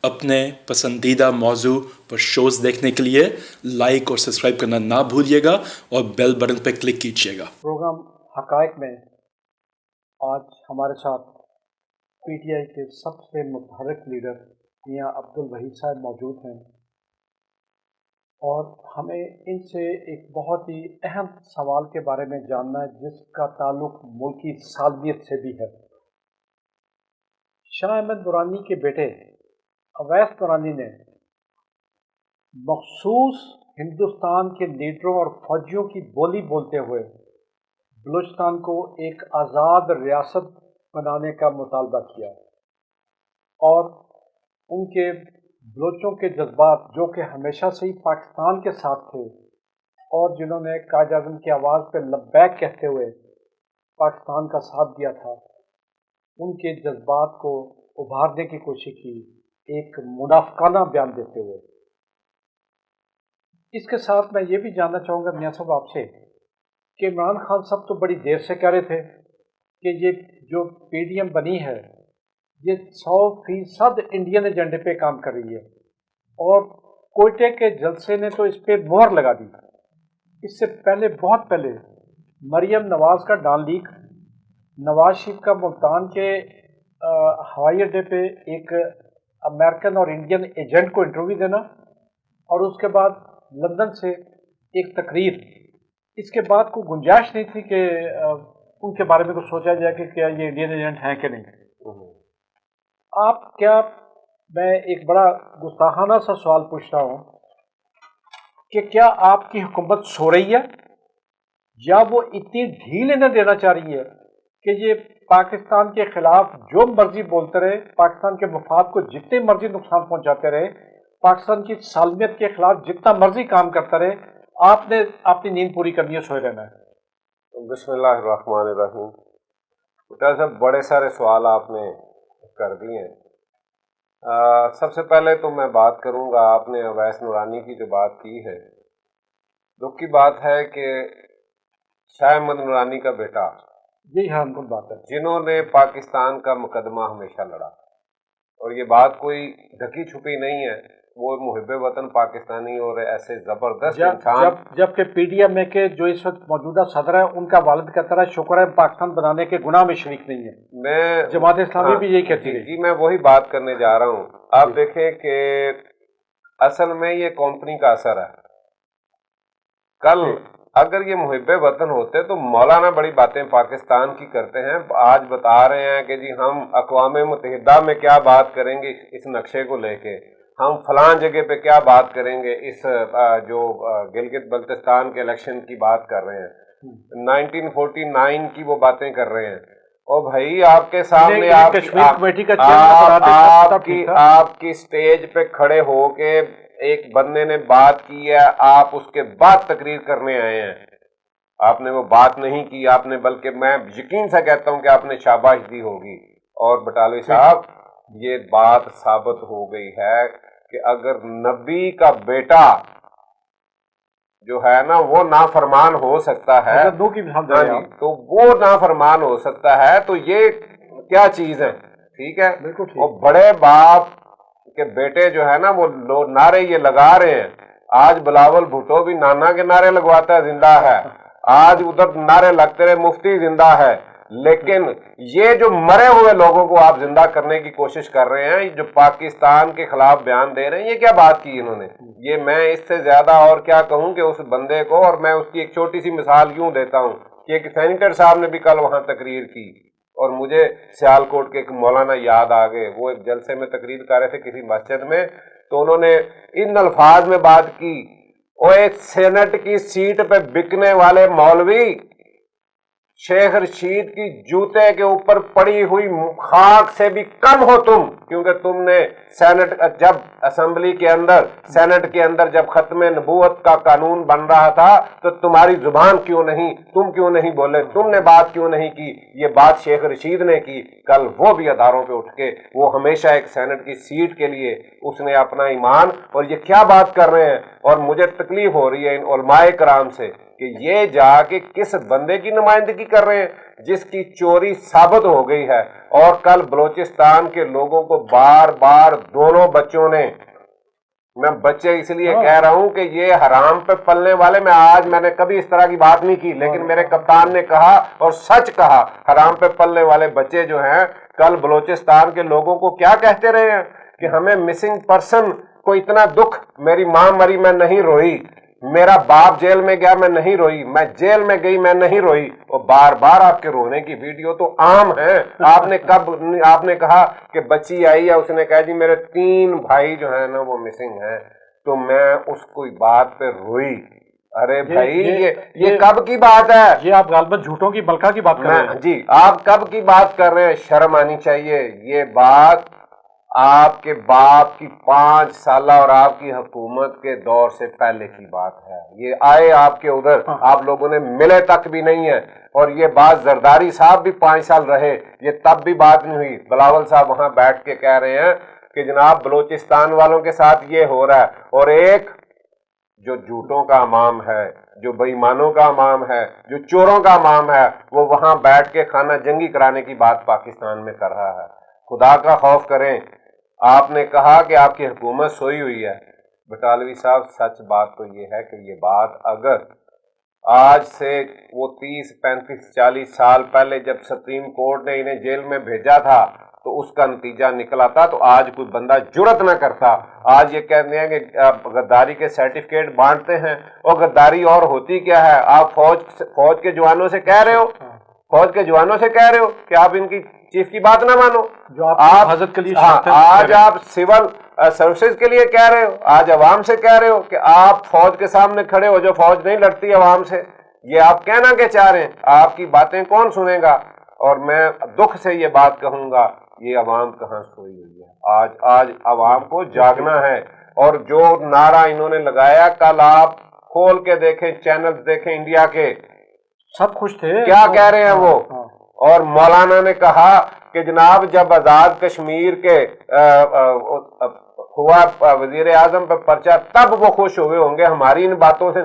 اپنے پسندیدہ موضوع پر شوز دیکھنے کے لیے لائک اور سبسکرائب کرنا نہ بھولیے گا اور بیل بٹن پہ کلک کیجیے گا۔ پروگرام حقائق میں آج ہمارے ساتھ پی ٹی آئی کے سب سے متحرک لیڈر میاں عبدالوحید صاحب موجود ہیں، اور ہمیں ان سے ایک بہت ہی اہم سوال کے بارے میں جاننا ہے جس کا تعلق ملکی سالمیت سے بھی ہے۔ شاہ احمد درانی کے بیٹے اویس درانی نے مخصوص ہندوستان کے لیڈروں اور فوجیوں کی بولی بولتے ہوئے بلوچستان کو ایک آزاد ریاست بنانے کا مطالبہ کیا، اور ان کے بلوچوں کے جذبات جو کہ ہمیشہ سے ہی پاکستان کے ساتھ تھے اور جنہوں نے قائد اعظم کی آواز پہ لبیک کہتے ہوئے پاکستان کا ساتھ دیا تھا، ان کے جذبات کو ابھارنے کی کوشش کی ایک منافقانہ بیان دیتے ہوئے۔ اس کے ساتھ میں یہ بھی جاننا چاہوں گا میاں صاحب آپ سے کہ عمران خان صاحب تو بڑی دیر سے کہہ رہے تھے کہ یہ جو پی ڈی ایم بنی ہے یہ 100% انڈین ایجنڈے پہ کام کر رہی ہے، اور کوئٹے کے جلسے نے تو اس پہ مہر لگا دی۔ اس سے پہلے بہت پہلے مریم نواز کا ڈان لیک، نواز شریف کا ملتان کے ہوائی اڈے پہ ایک امریکن اور انڈین ایجنٹ کو انٹرویو دینا، اور اس کے بعد لندن سے ایک تقریر، اس کے بعد کوئی گنجائش نہیں تھی کہ ان کے بارے میں کچھ سوچا جائے کہ کیا یہ انڈین ایجنٹ ہیں کہ نہیں۔ آپ کیا، میں ایک بڑا گستاخانہ سا سوال پوچھتا ہوں کہ کیا آپ کی حکومت سو رہی ہے یا وہ اتنی ڈھیل انہیں دینا چاہ رہی ہے کہ یہ پاکستان کے خلاف جو مرضی بولتے رہے، پاکستان کے مفاد کو جتنے مرضی نقصان پہنچاتے رہے، پاکستان کی سالمیت کے خلاف جتنا مرضی کام کرتا رہے، آپ نے اپنی نیند پوری کرنی ہے، سوئے رہنا ہے؟ بسم اللہ الرحمن الرحیم۔ بیٹا صاحب بڑے سارے سوال آپ نے کر دیے ہیں۔ سب سے پہلے تو میں بات کروں گا، آپ نے اویس نورانی کی جو بات کی ہے، دکھ کی بات ہے کہ شاہ احمد نورانی کا بیٹا، یہی حرام بات ہے، جنہوں نے پاکستان کا مقدمہ ہمیشہ لڑا، اور یہ بات کوئی ڈھکی چھپی نہیں ہے، وہ محب وطن پاکستانی اور ایسے زبردست انسان، جبکہ پی ڈی ایم میں کے جو اس وقت موجودہ صدر ہے ان کا والد کہتا رہا شکر ہے پاکستان بنانے کے گناہ میں شریک نہیں ہے، میں جماعت اسلامی بھی یہی کہتی ہے۔ جی میں وہی بات کرنے جا رہا ہوں۔ آپ دیکھیں کہ اصل میں یہ کمپنی کا اثر ہے۔ کل اگر یہ محب وطن ہوتے تو مولانا بڑی باتیں پاکستان کی کرتے ہیں، آج بتا رہے ہیں کہ جی ہم اقوام متحدہ میں کیا بات کریں گے اس نقشے کو لے کے، ہم فلاں جگہ پہ کیا بات کریں گے، اس جو گلگت بلتستان کے الیکشن کی بات کر رہے ہیں، 1949 کی وہ باتیں کر رہے ہیں۔ اور بھائی آپ کے سامنے آپ کی سٹیج پہ کھڑے ہو کے ایک بندے نے بات کی ہے، آپ اس کے بعد تقریر کرنے آئے ہیں، آپ نے وہ بات نہیں کی، آپ نے بلکہ میں یقین سے کہتا ہوں کہ آپ نے شاباش دی ہوگی۔ اور بٹالوی صاحب یہ بات ثابت ہو گئی ہے کہ اگر نبی کا بیٹا جو ہے نا وہ نافرمان ہو سکتا ہے تو وہ نافرمان ہو سکتا ہے، تو یہ کیا چیز ہے؟ ٹھیک ہے، اور بڑے باپ کے بیٹے جو ہے نا وہ نعرے یہ لگا رہے ہیں، آج بلاول بھٹو بھی نانا کے نعرے لگواتا ہے، زندہ ہے، آج ادھر نعرے لگتے رہے مفتی زندہ ہے، لیکن یہ جو مرے ہوئے لوگوں کو آپ زندہ کرنے کی کوشش کر رہے ہیں، جو پاکستان کے خلاف بیان دے رہے ہیں، یہ کیا بات کی انہوں نے؟ یہ میں اس سے زیادہ اور کیا کہوں کہ اس بندے کو، اور میں اس کی ایک چھوٹی سی مثال یوں دیتا ہوں کہ ایک سینیٹر صاحب نے بھی کل وہاں تقریر کی، اور مجھے سیالکوٹ کے ایک مولانا یاد آ گئے، وہ ایک جلسے میں تقریر کر رہے تھے کسی مسجد میں، تو انہوں نے ان الفاظ میں بات کی، وہ ایک سینٹ کی سیٹ پہ بکنے والے مولوی، شیخ رشید کی جوتے کے اوپر پڑی ہوئی خاک سے بھی کم ہو تم، کیونکہ تم نے سینٹ جب اسمبلی کے اندر، سینٹ کے اندر جب ختم نبوت کا قانون بن رہا تھا تو تمہاری زبان کیوں نہیں، تم کیوں نہیں بولے، تم نے بات کیوں نہیں کی؟ یہ بات شیخ رشید نے کی، کل وہ بھی اداروں پہ اٹھ کے، وہ ہمیشہ ایک سینٹ کی سیٹ کے لیے اس نے اپنا ایمان، اور یہ کیا بات کر رہے ہیں، اور مجھے تکلیف ہو رہی ہے ان علماء کرام سے کہ یہ جا کے کس بندے کی نمائندگی کر رہے ہیں جس کی چوری ثابت ہو گئی ہے. اور کل بلوچستان کے لوگوں کو بار بار دونوں بچوں نے، میں بچے اس لیے کہہ رہا ہوں کہ یہ حرام پہ پلنے والے، میں نے کبھی اس طرح کی بات نہیں کی، لیکن میرے کپتان نے کہا اور سچ کہا، حرام پہ پلنے والے بچے جو ہیں کل بلوچستان کے لوگوں کو کیا کہتے رہے ہیں کہ ہمیں مسنگ پرسن کو اتنا دکھ، میری ماں مری میں نہیں روئی، میرا باپ جیل میں گیا میں نہیں روئی، میں جیل میں گئی میں نہیں روئی. اور بار بار آپ کے رونے کی ویڈیو تو عام ہے. آپ نے کہا کہ بچی آئی ہے، اس نے کہا جی میرے 3 بھائی جو ہیں نا وہ مسنگ ہیں، تو میں اس کوئی بات پہ روئی. ارے بھائی یہ کب کی بات ہے؟ یہ آپ غالباً جھوٹوں کی بلکہ کی بات کر رہے ہیں. جی آپ کب کی بات کر رہے ہیں؟ شرم آنی چاہیے. یہ بات آپ کے باپ کی 5 سالہ اور آپ کی حکومت کے دور سے پہلے کی بات ہے. یہ آئے آپ کے ادھر، آپ لوگوں نے ملے تک بھی نہیں ہے. اور یہ بات زرداری صاحب بھی 5 سال رہے، یہ تب بھی بات نہیں ہوئی. بلاول صاحب وہاں بیٹھ کے کہہ رہے ہیں کہ جناب بلوچستان والوں کے ساتھ یہ ہو رہا ہے. اور ایک جو جھوٹوں کا امام ہے، جو بے ایمانوں کا امام ہے، جو چوروں کا امام ہے، وہ وہاں بیٹھ کے خانہ جنگی کرانے کی بات پاکستان میں کر رہا ہے. خدا کا خوف کریں. آپ نے کہا کہ آپ کی حکومت سوئی ہوئی ہے. بٹالوی صاحب سچ بات تو یہ ہے کہ یہ بات اگر آج سے وہ 30 35 40 سال پہلے جب سپریم کورٹ نے انہیں جیل میں بھیجا تھا تو اس کا نتیجہ نکلا تھا تو آج کوئی بندہ جرت نہ کرتا. آج یہ کہتے ہیں کہ غداری کے سرٹیفکیٹ بانٹتے ہیں، اور غداری اور ہوتی کیا ہے؟ آپ فوج کے جوانوں سے کہہ رہے ہو، فوج کے جوانوں سے کہہ رہے ہو کہ آپ ان کی چیف کی بات نہ مانو. جو آپ حفاظت کے لیے آج آپ سول سروسز کے لیے کہہ رہے ہو، آج عوام سے کہہ رہے ہو کہ آپ فوج کے سامنے کھڑے ہو جو فوج نہیں لڑتی عوام سے. یہ آپ کہنا کہ چاہ رہے ہیں، آپ کی باتیں کون سنے گا؟ اور میں دکھ سے یہ بات کہوں گا، یہ عوام کہاں سوئی ہوئی ہے؟ آج عوام کو جاگنا ہے. اور جو نعرہ انہوں نے لگایا، کل آپ کھول کے دیکھیں، چینل دیکھیں انڈیا کے، سب خوش تھے. کیا کہہ رہے ہیں وہ؟ اور مولانا نے کہا کہ جناب جب آزاد کشمیر کے ہوا وزیر اعظم پہ پرچہ تب وہ خوش ہوئے ہوں گے ہماری ان باتوں سے.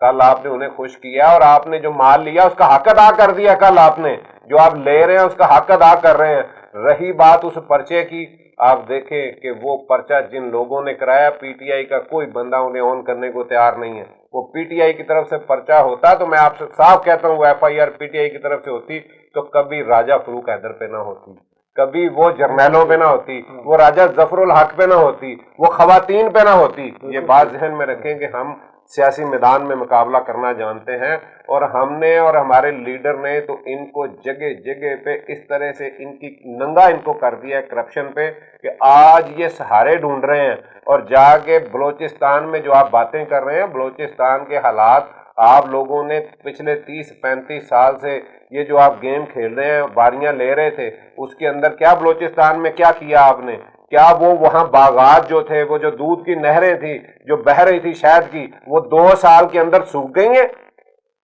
کل آپ نے انہیں خوش کیا اور آپ نے جو مال لیا اس کا حق ادا کر دیا. کل آپ نے جو آپ لے رہے ہیں اس کا حق ادا کر رہے ہیں. رہی بات اس پرچے کی، آپ دیکھیں کہ وہ پرچہ جن لوگوں نے کرایا، پی ٹی آئی کا کوئی بندہ انہیں آن کرنے کو تیار نہیں ہے. وہ پی ٹی آئی کی طرف سے پرچہ ہوتا تو میں آپ سے صاف کہتا ہوں وہ F I R P T I کی طرف سے ہوتی تو کبھی راجہ فروخ حیدر پہ نہ ہوتی، کبھی وہ جرنیلوں پہ نہ ہوتی، وہ راجہ ظفر الحق پہ نہ ہوتی، وہ خواتین پہ نہ ہوتی. یہ بات ذہن میں رکھیں کہ ہم سیاسی میدان میں مقابلہ کرنا جانتے ہیں، اور ہم نے اور ہمارے لیڈر نے تو ان کو جگہ جگہ پہ اس طرح سے ان کی ننگا ان کو کر دیا ہے کرپشن پہ کہ آج یہ سہارے ڈھونڈ رہے ہیں. اور جا کے بلوچستان میں جو آپ باتیں کر رہے ہیں، بلوچستان کے حالات آپ لوگوں نے پچھلے 30 35 سال سے یہ جو آپ گیم کھیل رہے ہیں، باریاں لے رہے تھے، اس کے اندر کیا بلوچستان میں کیا کیا آپ نے؟ کیا وہ وہاں باغات جو تھے، وہ جو دودھ کی نہریں تھی جو بہہ رہی تھی شہد کی، وہ 2 سال کے اندر سوکھ گئی ہیں؟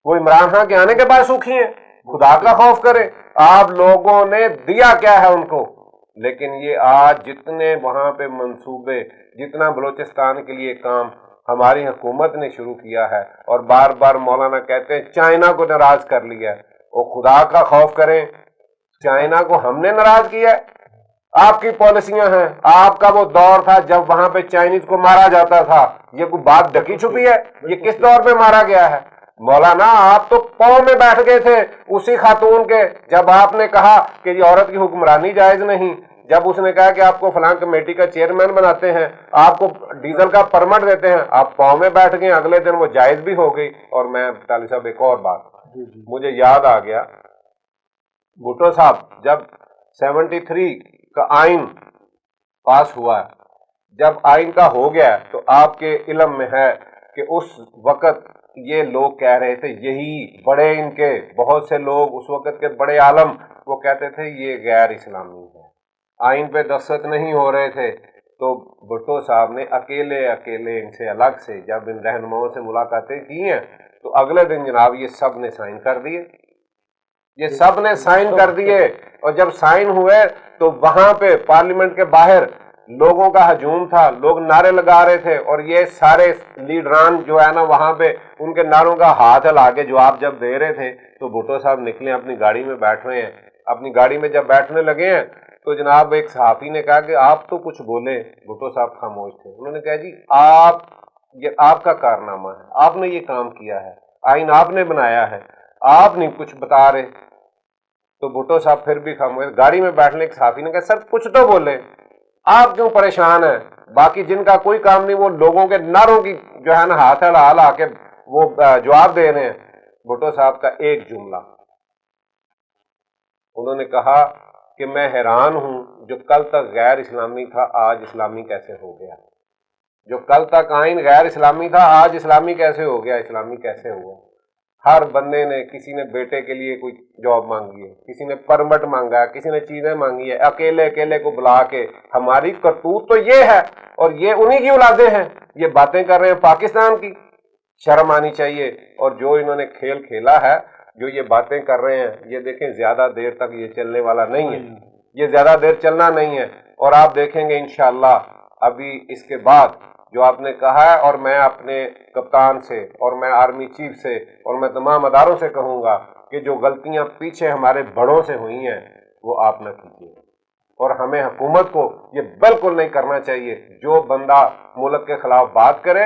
وہ عمران خان کے آنے کے بعد سوکھی ہیں؟ خدا کا خوف کرے. آپ لوگوں نے دیا کیا ہے ان کو؟ لیکن یہ آج جتنے وہاں پہ منصوبے، جتنا بلوچستان کے لیے کام ہماری حکومت نے شروع کیا ہے، اور بار بار مولانا کہتے ہیں چائنا کو ناراض کر لیا ہے. وہ خدا کا خوف کریں، چائنا کو ہم نے ناراض کیا ہے؟ آپ کی پالیسیاں ہیں. آپ کا وہ دور تھا جب وہاں پہ چائنیز کو مارا جاتا تھا. یہ کوئی بات ڈکی چھپی ہے؟ یہ کس دور پہ مارا گیا ہے؟ مولانا آپ تو پاؤں میں بیٹھ گئے تھے اسی خاتون کے جب آپ نے کہا کہ یہ عورت کی حکمرانی جائز نہیں، جب اس نے کہا کہ آپ کو فلاں کمیٹی کا چیئرمین بناتے ہیں، آپ کو ڈیزل کا پرمٹ دیتے ہیں، آپ پاؤں میں بیٹھ گئے. اگلے دن وہ جائز بھی ہو گئی. اور میں طالب صاحب ایک اور بات مجھے یاد آ گیا، بھٹو صاحب جب 73 کا آئین پاس ہوا، جب آئین کا ہو گیا تو آپ کے علم میں ہے کہ اس وقت یہ لوگ کہہ رہے تھے، یہی بڑے ان کے بہت سے لوگ اس وقت کے بڑے عالم وہ کہتے تھے یہ غیر اسلامی ہے، آئین پہ دستخط نہیں ہو رہے تھے. تو بھٹو صاحب نے اکیلے ان سے الگ سے جب ان رہنماؤں سے ملاقاتیں کی ہیں تو اگلے دن جناب یہ سب نے سائن کر دیے، یہ سب نے سائن کر دیے. اور جب سائن ہوئے تو وہاں پہ پارلیمنٹ کے باہر لوگوں کا ہجوم تھا، لوگ نعرے لگا رہے تھے، اور یہ سارے لیڈران جو ہے نا وہاں پہ ان کے نعروں کا ہاتھ ہلا کے جواب جب دے رہے تھے تو بھٹو صاحب نکلے اپنی گاڑی میں بیٹھ رہے ہیں. اپنی گاڑی میں جب بیٹھنے لگے ہیں تو جناب ایک صحافی نے کہا کہ آپ تو کچھ بولے. بھٹو صاحب خاموش تھے. انہوں نے کہا جی یہ آپ کا کارنامہ ہے، آپ نے یہ کام کیا ہے، آئین آپ نے بنایا ہے، آپ نہیں کچھ بتا رہے. تو بھٹو صاحب پھر بھی خاموش. گاڑی میں بیٹھنے ایک صحافی نے کہا سر کچھ تو بولے، آپ کیوں پریشان ہیں؟ باقی جن کا کوئی کام نہیں وہ لوگوں کے نعروں کی جو ہے نا ہاتھ ہلا ہلا کے وہ جواب دے رہے ہیں. بھٹو صاحب کا ایک جملہ، انہوں نے کہا کہ میں حیران ہوں جو کل تک غیر اسلامی تھا آج اسلامی کیسے ہو گیا. جو کل تک آئین غیر اسلامی تھا آج اسلامی کیسے ہو گیا، اسلامی کیسے ہوا. ہر بندے نے، کسی نے بیٹے کے لیے کوئی جاب مانگی ہے، کسی نے پرمٹ مانگا ہے، کسی نے چیزیں مانگی ہے، اکیلے اکیلے کو بلا کے. ہماری کرتوت تو یہ ہے، اور یہ انہی کی اولادیں ہیں، یہ باتیں کر رہے ہیں پاکستان کی. شرم آنی چاہیے. اور جو انہوں نے کھیل کھیلا ہے، جو یہ باتیں کر رہے ہیں، یہ دیکھیں زیادہ دیر تک یہ چلنے والا نہیں ہے، یہ زیادہ دیر چلنا نہیں ہے. اور آپ دیکھیں گے انشاءاللہ ابھی اس کے بعد جو آپ نے کہا ہے، اور میں اپنے کپتان سے اور میں آرمی چیف سے اور میں تمام اداروں سے کہوں گا کہ جو غلطیاں پیچھے ہمارے بڑوں سے ہوئی ہیں وہ آپ نہ کیجیے. اور ہمیں حکومت کو یہ بالکل نہیں کرنا چاہیے. جو بندہ ملک کے خلاف بات کرے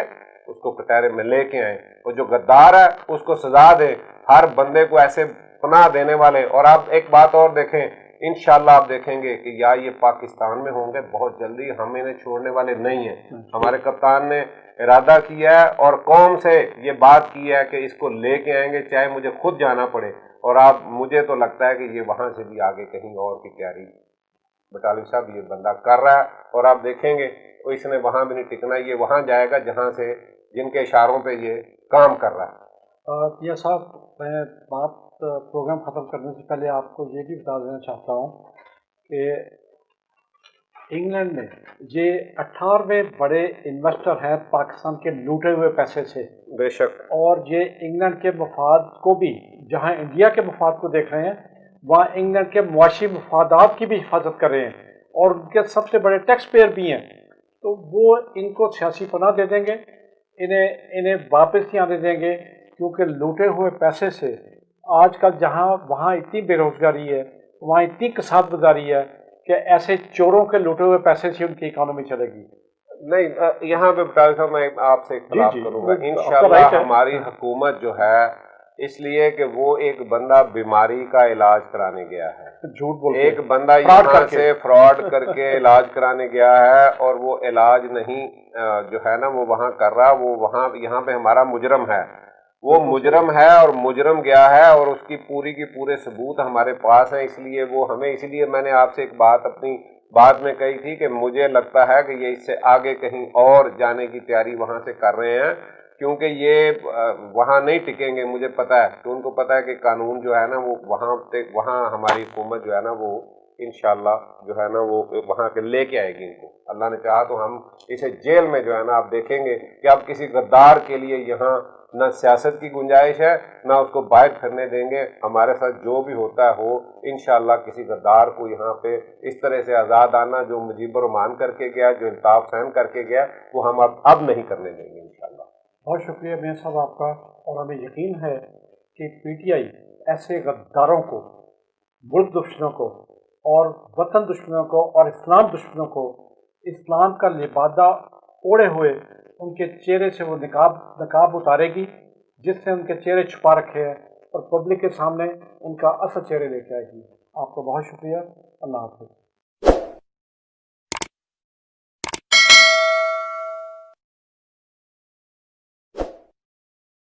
اس کو کٹہرے میں لے کے آئیں، اور جو غدار ہے اس کو سزا دیں. ہر بندے کو ایسے پناہ دینے والے. اور آپ ایک بات اور دیکھیں، انشاءاللہ آپ دیکھیں گے کہ یا یہ پاکستان میں ہوں گے بہت جلدی، ہم انہیں چھوڑنے والے نہیں ہیں. ہمارے کپتان نے ارادہ کیا ہے اور قوم سے یہ بات کی ہے کہ اس کو لے کے آئیں گے چاہے مجھے خود جانا پڑے. اور آپ مجھے تو لگتا ہے کہ یہ وہاں سے بھی آگے کہیں اور کی تیاری بٹالوی صاحب یہ بندہ کر رہا ہے. اور آپ دیکھیں گے تو اس نے وہاں بھی نہیں ٹکنا، یہ وہاں جائے گا جہاں سے جن کے اشاروں پہ یہ کام کر رہا ہے. پیا صاحب، میں بات پروگرام ختم کرنے سے پہلے آپ کو یہ بھی بتا دینا چاہتا ہوں کہ انگلینڈ میں یہ 18ویں بڑے انویسٹر ہیں پاکستان کے لوٹے ہوئے پیسے سے. بے شک. اور یہ انگلینڈ کے مفاد کو بھی، جہاں انڈیا کے مفاد کو دیکھ رہے ہیں وہاں انگلینڈ کے معاشی مفادات کی بھی حفاظت کر رہے ہیں، اور ان کے سب سے بڑے ٹیکس پیئر بھی ہیں. تو وہ ان کو سیاسی پناہ دے دیں گے، انہیں واپس نہیں آنے دیں گے، کیونکہ لوٹے ہوئے پیسے سے آج کل جہاں وہاں اتنی بے روزگاری ہے، وہاں اتنی کساد گزاری ہے کہ ایسے چوروں کے لوٹے ہوئے پیسے سے ان کی اکانومی چلے گی نہیں. یہاں پہ بتاؤ صاحب میں آپ سے اختلاف کروں گا. انشاءاللہ ہماری حکومت جو ہے اس لیے کہ وہ ایک بندہ بیماری کا علاج کرانے گیا ہے، جھوٹ بول ایک بندہ یہاں سے فراڈ کر کے علاج کرانے گیا ہے، اور وہ علاج نہیں جو ہے نا وہ وہاں کر رہا، وہ وہاں یہاں پہ ہمارا مجرم ہے، وہ مجرم ہے اور مجرم گیا ہے، اور اس کی پوری کی پورے ثبوت ہمارے پاس ہیں. اس لیے وہ ہمیں، اس لیے میں نے آپ سے ایک بات اپنی بات میں کہی تھی کہ مجھے لگتا ہے کہ یہ اس سے آگے کہیں اور جانے کی تیاری وہاں سے کر رہے ہیں، کیونکہ یہ وہاں نہیں ٹکیں گے. مجھے پتا ہے کہ ان کو پتا ہے کہ قانون جو ہے نا وہ وہاں ہماری حکومت جو ہے نا وہ انشاءاللہ جو ہے نا وہ وہاں کے لے کے آئے گی ان کو. اللہ نے چاہا تو ہم اسے جیل میں جو ہے نا آپ دیکھیں گے کہ اب کسی غدار کے لیے یہاں نہ سیاست کی گنجائش ہے نہ اس کو باہر پھرنے دیں گے. ہمارے ساتھ جو بھی ہوتا ہے ہو، انشاءاللہ کسی غدار کو یہاں پہ اس طرح سے آزاد آنا، جو مجیب الرحمان کر کے گیا، جو الطاف حسین کر کے گیا، وہ ہم اب نہیں کرنے دیں گے انشاءاللہ. بہت شکریہ میاں صاحب آپ کا. اور ہمیں یقین ہے کہ پی ٹی آئی ایسے غداروں کو، ملک دشمنوں کو اور وطن دشمنوں کو اور اسلام دشمنوں کو اسلام کا لبادہ اوڑھے ہوئے ان کے چہرے سے وہ نقاب اتارے گی جس سے ان کے چہرے چھپا رکھے ہیں، اور پبلک کے سامنے ان کا اصل چہرے لے کے آئے گی. آپ کا بہت شکریہ. اللہ حافظ.